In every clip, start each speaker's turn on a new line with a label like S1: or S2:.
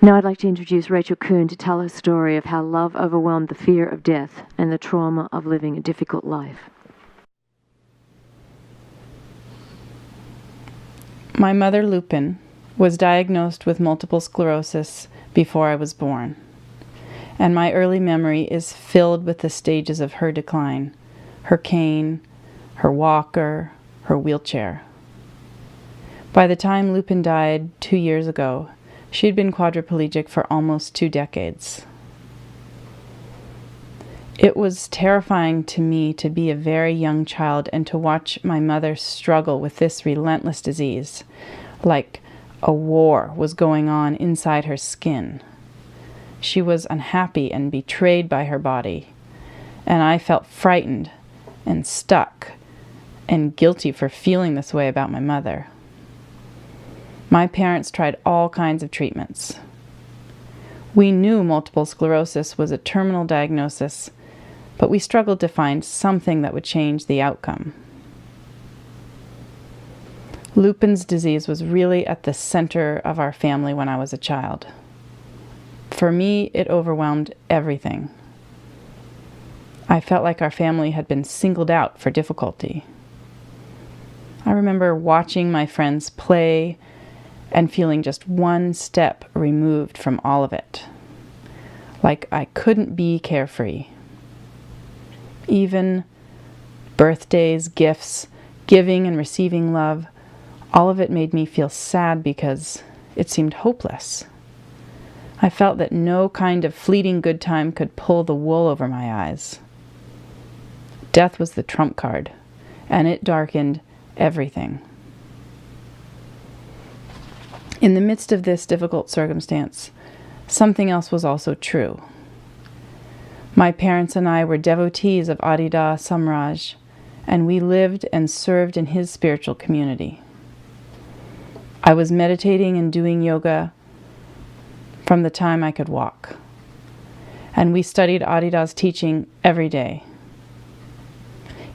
S1: Now I'd like to introduce Rachel Kuhn to tell her story of how love overwhelmed the fear of death and the trauma of living a difficult life.
S2: My mother, Lupin, was diagnosed with multiple sclerosis before I was born, and my early memory is filled with the stages of her decline, her cane, her walker, her wheelchair. By the time Lupin died 2 years ago, she'd been quadriplegic for almost 2 decades. It was terrifying to me to be a very young child and to watch my mother struggle with this relentless disease, like a war was going on inside her skin. She was unhappy and betrayed by her body, and I felt frightened and stuck and guilty for feeling this way about my mother. My parents tried all kinds of treatments. We knew multiple sclerosis was a terminal diagnosis, but we struggled to find something that would change the outcome. Lupin's disease was really at the center of our family when I was a child. For me, it overwhelmed everything. I felt like our family had been singled out for difficulty. I remember watching my friends play and feeling just one step removed from all of it. Like I couldn't be carefree. Even birthdays, gifts, giving and receiving love, all of it made me feel sad because it seemed hopeless. I felt that no kind of fleeting good time could pull the wool over my eyes. Death was the trump card, and it darkened everything. In the midst of this difficult circumstance, something else was also true. My parents and I were devotees of Adida Samraj, and we lived and served in his spiritual community. I was meditating and doing yoga from the time I could walk, and we studied Adida's teaching every day.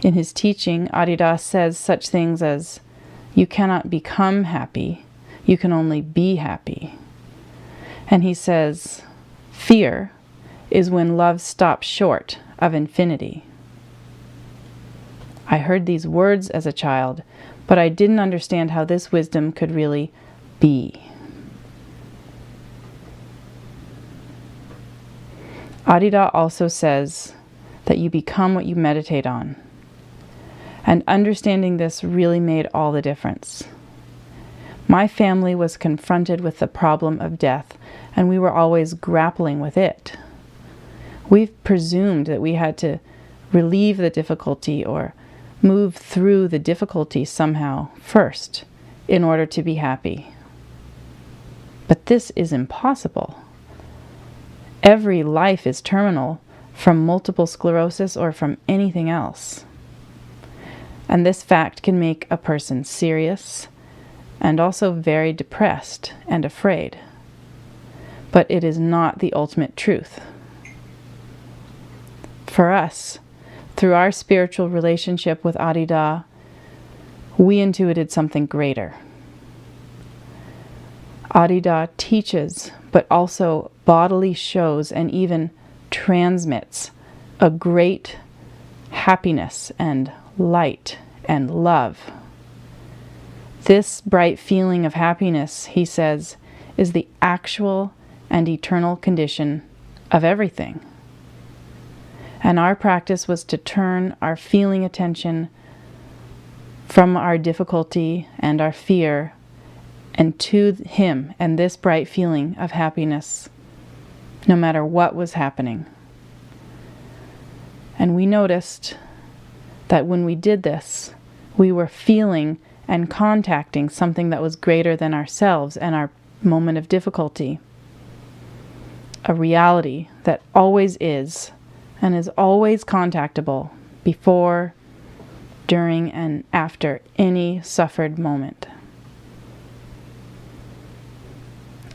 S2: In his teaching, Adida says such things as, "You cannot become happy, you can only be happy." And he says, "Fear is when love stops short of infinity." I heard these words as a child, but I didn't understand how this wisdom could really be. Adida also says that you become what you meditate on. And understanding this really made all the difference. My family was confronted with the problem of death, and we were always grappling with it. We presumed that we had to relieve the difficulty or move through the difficulty somehow first in order to be happy. But this is impossible. Every life is terminal from multiple sclerosis or from anything else. And this fact can make a person serious and also very depressed and afraid. But it is not the ultimate truth. For us, through our spiritual relationship with Adida, we intuited something greater. Adida teaches, but also bodily shows and even transmits a great happiness and light and love. This bright feeling of happiness, he says, is the actual and eternal condition of everything. And our practice was to turn our feeling attention from our difficulty and our fear and to him and this bright feeling of happiness, no matter what was happening. And we noticed that when we did this, we were feeling and contacting something that was greater than ourselves and our moment of difficulty. A reality that always is and is always contactable before, during, and after any suffered moment.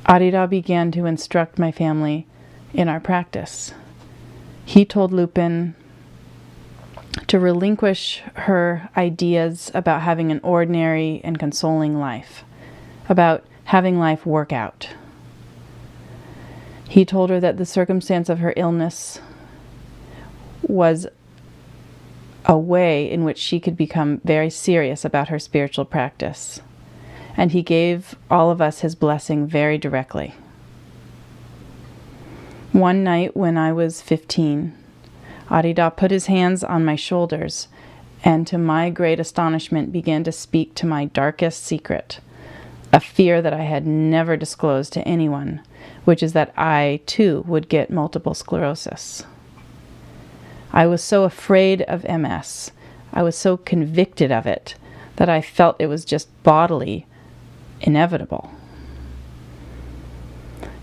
S2: Adida began to instruct my family in our practice. He told Lupin to relinquish her ideas about having an ordinary and consoling life, about having life work out. He told her that the circumstance of her illness was a way in which she could become very serious about her spiritual practice. And he gave all of us his blessing very directly. One night when I was 15, Arida put his hands on my shoulders and to my great astonishment began to speak to my darkest secret, a fear that I had never disclosed to anyone, which is that I, too, would get multiple sclerosis. I was so afraid of MS, I was so convicted of it, that I felt it was just bodily inevitable.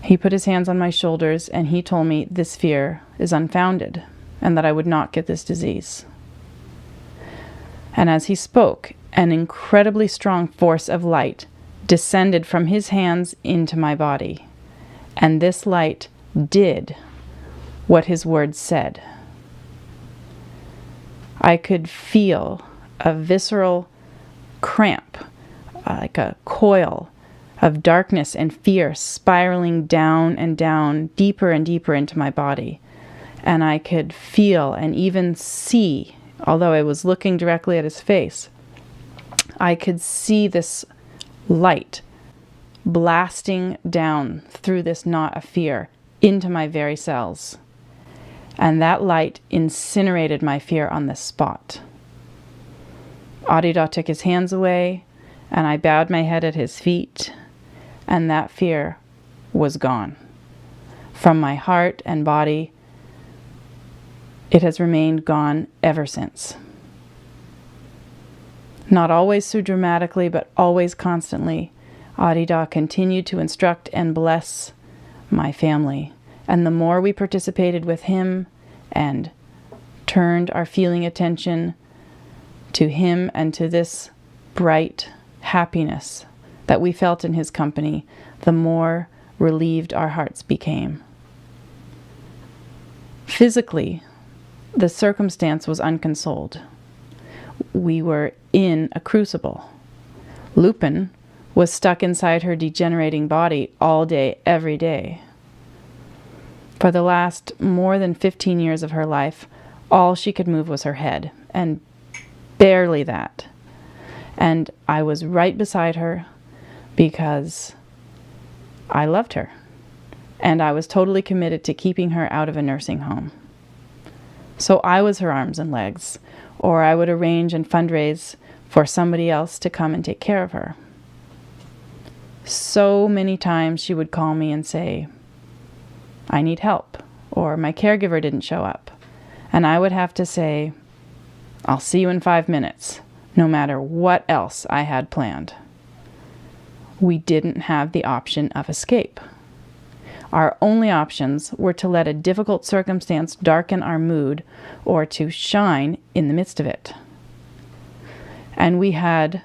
S2: He put his hands on my shoulders and he told me this fear is unfounded and that I would not get this disease. And as he spoke, an incredibly strong force of light descended from his hands into my body. And this light did what his words said. I could feel a visceral cramp, like a coil of darkness and fear spiraling down and down, deeper and deeper into my body. And I could feel and even see, although I was looking directly at his face, I could see this light blasting down through this knot of fear into my very cells. And that light incinerated my fear on the spot. Arida took his hands away, and I bowed my head at his feet, and that fear was gone. From my heart and body, it has remained gone ever since. Not always so dramatically, but always constantly, Arida continued to instruct and bless my family. And the more we participated with him and turned our feeling attention to him and to this bright happiness that we felt in his company, the more relieved our hearts became. Physically, the circumstance was unconsoled. We were in a crucible. Lupin was stuck inside her degenerating body all day, every day. For the last more than 15 years of her life, all she could move was her head, and barely that. And I was right beside her because I loved her, and I was totally committed to keeping her out of a nursing home. So I was her arms and legs, or I would arrange and fundraise for somebody else to come and take care of her. So many times she would call me and say, I need help, or my caregiver didn't show up. And I would have to say, I'll see you in 5 minutes, no matter what else I had planned. We didn't have the option of escape. Our only options were to let a difficult circumstance darken our mood or to shine in the midst of it. And we had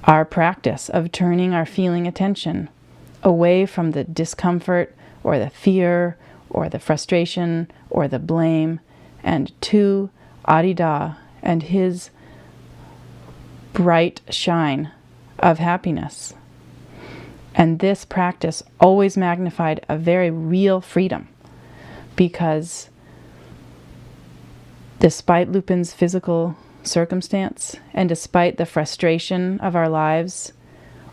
S2: our practice of turning our feeling attention away from the discomfort or the fear or the frustration or the blame and to Arida and his bright shine of happiness. And this practice always magnified a very real freedom because despite Lupin's physical circumstance and despite the frustration of our lives,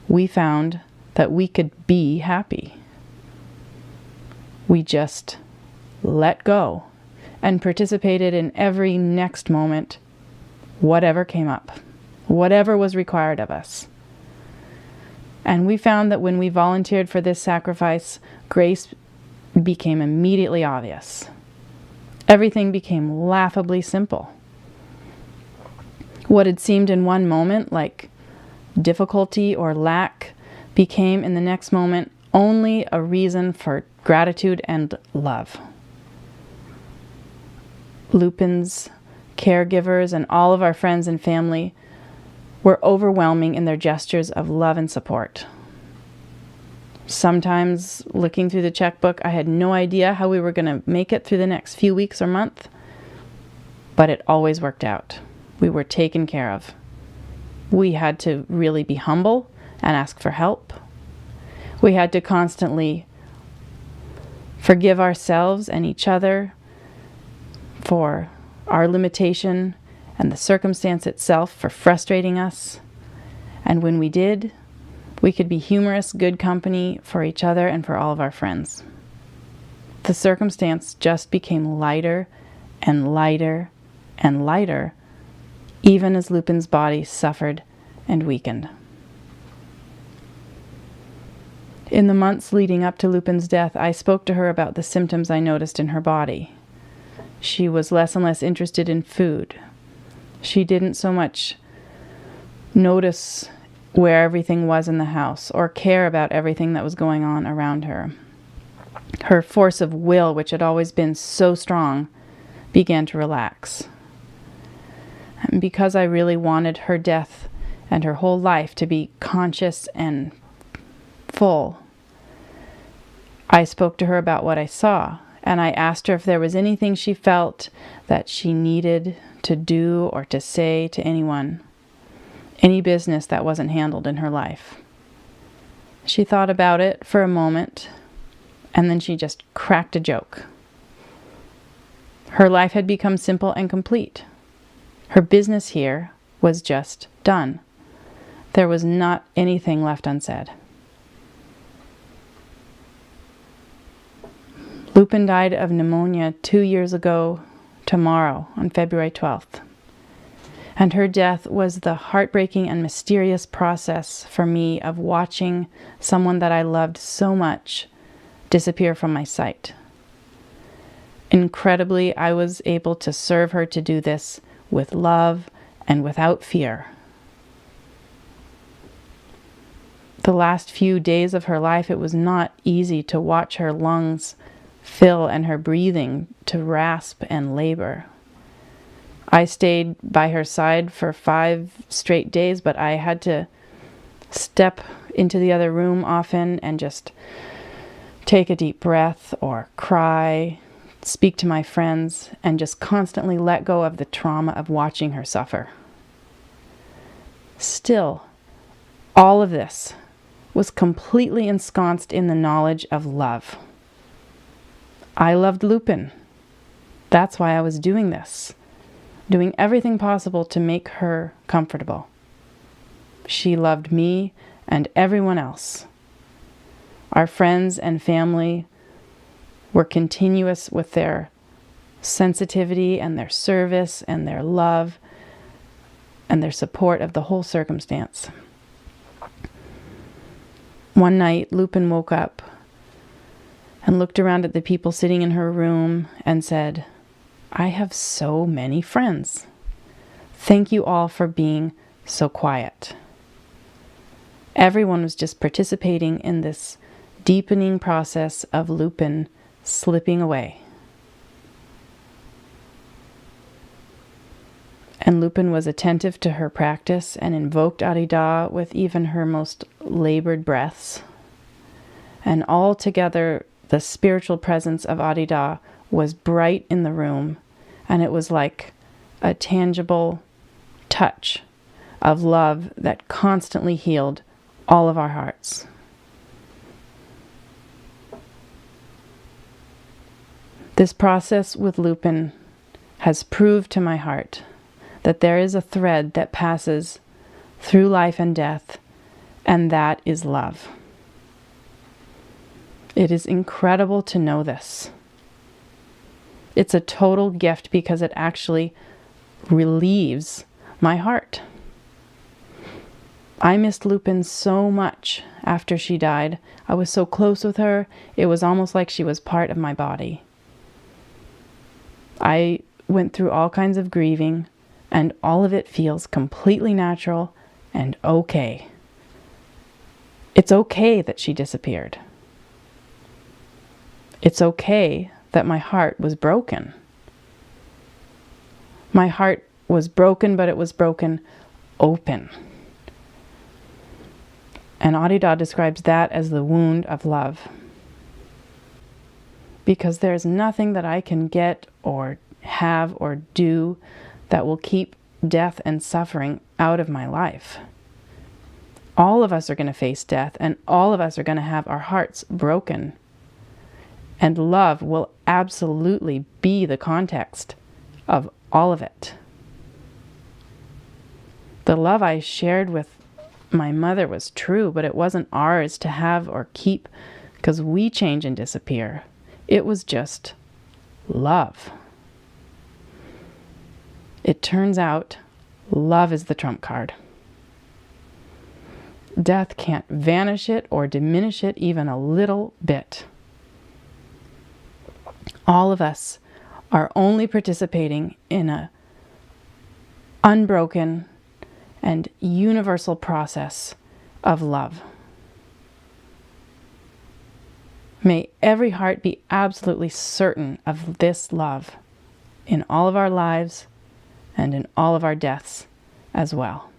S2: we found that we could be happy. We just let go and participated in every next moment, whatever came up, whatever was required of us. And we found that when we volunteered for this sacrifice, grace became immediately obvious. Everything became laughably simple. What had seemed in one moment like difficulty or lack became in the next moment only a reason for gratitude and love. Lupin's caregivers and all of our friends and family were overwhelming in their gestures of love and support. Sometimes, looking through the checkbook, I had no idea how we were going to make it through the next few weeks or month, but it always worked out. We were taken care of. We had to really be humble and ask for help. We had to constantly forgive ourselves and each other for our limitation and the circumstance itself for frustrating us. And when we did, we could be humorous, good company for each other and for all of our friends. The circumstance just became lighter and lighter and lighter, even as Lupin's body suffered and weakened. In the months leading up to Lupin's death, I spoke to her about the symptoms I noticed in her body. She was less and less interested in food. She didn't so much notice where everything was in the house or care about everything that was going on around her. Her force of will, which had always been so strong, began to relax. And because I really wanted her death and her whole life to be conscious and full, I spoke to her about what I saw, and I asked her if there was anything she felt that she needed to do or to say to anyone, any business that wasn't handled in her life. She thought about it for a moment, and then she just cracked a joke. Her life had become simple and complete. Her business here was just done. There was not anything left unsaid. Lupin died of pneumonia 2 years ago tomorrow, on February 12th. And her death was the heartbreaking and mysterious process for me of watching someone that I loved so much disappear from my sight. Incredibly, I was able to serve her to do this with love and without fear. The last few days of her life, it was not easy to watch her lungs fill and her breathing to rasp and labor. I stayed by her side for 5 straight days, but I had to step into the other room often and just take a deep breath or cry, speak to my friends, and just constantly let go of the trauma of watching her suffer. Still, all of this was completely ensconced in the knowledge of love. I loved Lupin. That's why I was doing this, doing everything possible to make her comfortable. She loved me and everyone else. Our friends and family were continuous with their sensitivity and their service and their love and their support of the whole circumstance. One night, Lupin woke up and looked around at the people sitting in her room and said, "I have so many friends. Thank you all for being so quiet." Everyone was just participating in this deepening process of Lupin slipping away. And Lupin was attentive to her practice and invoked Arida with even her most labored breaths. And all together, the spiritual presence of Arida was bright in the room, and it was like a tangible touch of love that constantly healed all of our hearts. This process with Lupin has proved to my heart that there is a thread that passes through life and death, and that is love. It is incredible to know this. It's a total gift because it actually relieves my heart. I missed Lupin so much after she died. I was so close with her, it was almost like she was part of my body. I went through all kinds of grieving, and all of it feels completely natural and okay. It's okay that she disappeared. It's okay that my heart was broken. My heart was broken, but it was broken open. And Arida describes that as the wound of love. Because there's nothing that I can get or have or do that will keep death and suffering out of my life. All of us are going to face death, and all of us are going to have our hearts broken. And love will absolutely be the context of all of it. The love I shared with my mother was true, but it wasn't ours to have or keep because we change and disappear. It was just love. It turns out love is the trump card. Death can't vanish it or diminish it even a little bit. All of us are only participating in an unbroken and universal process of love. May every heart be absolutely certain of this love in all of our lives and in all of our deaths as well.